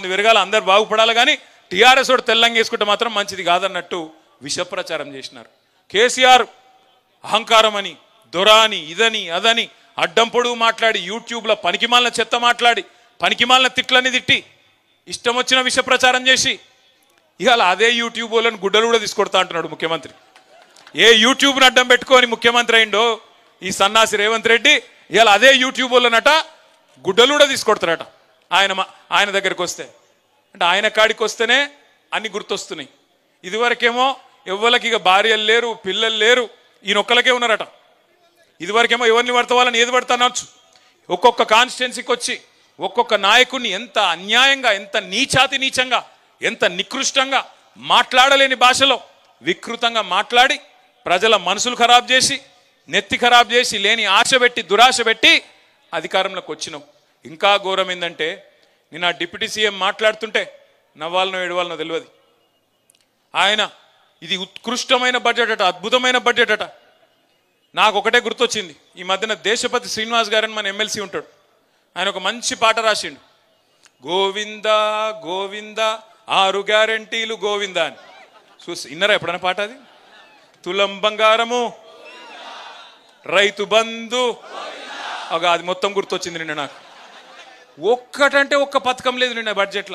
బాగుంది విరగాల అందరు బాగుపడాలి కానీ టీఆర్ఎస్ వాడు తెల్లంగా వేసుకుంటే మాత్రం మంచిది కాదన్నట్టు విష ప్రచారం చేసినారు. కేసీఆర్ అహంకారం అని దొర అని ఇదని అదని అడ్డం పొడుగు మాట్లాడి యూట్యూబ్లో పనికిమాలిన చెత్త మాట్లాడి పనికిమాలిన తిట్లని తిట్టి ఇష్టం వచ్చిన విష ప్రచారం చేసి ఇవాళ అదే యూట్యూబ్ వాళ్ళని గుడ్డలు కూడా తీసుకొడతా అంటున్నాడు ముఖ్యమంత్రి. ఏ యూట్యూబ్ని అడ్డం పెట్టుకొని ముఖ్యమంత్రి అయిండో ఈ సన్నాసి రేవంత్ రెడ్డి ఇవాళ అదే యూట్యూబ్ వాళ్ళనట గుడ్డలు కూడా తీసుకొడతారట ఆయన దగ్గరికి వస్తే. అంటే ఆయన కాడికి వస్తేనే అన్ని గుర్తొస్తున్నాయి. ఇదివరకేమో ఎవ్వరికి ఇక భార్యలు లేరు పిల్లలు లేరు ఈయనొక్కలకే ఉన్నారట. ఇదివరకేమో ఎవరిని పడితే వాళ్ళని ఏది పడతా అనొచ్చు. ఒక్కొక్క కాన్స్టిట్యున్సీకి వచ్చి ఒక్కొక్క నాయకుడిని ఎంత అన్యాయంగా ఎంత నీచంగా ఎంత నికృష్టంగా మాట్లాడలేని భాషలో వికృతంగా మాట్లాడి ప్రజల మనసులు ఖరాబ్ చేసి నెత్తి ఖరాబ్ చేసి లేని ఆశ పెట్టి దురాశ పెట్టి అధికారంలోకి వచ్చినాం. ఇంకా ఘోరం ఏంటంటే నేను ఆ డిప్యూటీ సీఎం మాట్లాడుతుంటే నవ్వాలనో ఏడవాలనో తెలియదు. ఆయన ఇది ఉత్కృష్టమైన బడ్జెట్ అట అద్భుతమైన బడ్జెట్ అట. నాకు ఒకటే గుర్తొచ్చింది. ఈ మధ్యన దేశపతి శ్రీనివాస్ గారని మన ఎమ్మెల్సీ ఉంటాడు. ఆయన ఒక మంచి పాట రాసిండు. గోవింద గోవింద 6 గ్యారంటీలు గోవింద అని. చూసి ఇన్నరా ఎప్పుడైనా పాట? అది తులం బంగారము రైతు బంధు అది మొత్తం గుర్తొచ్చింది నిన్న నాకు. ఒక్కటంటే ఒక్క పథకం లేదు నిన్న బడ్జెట్లో.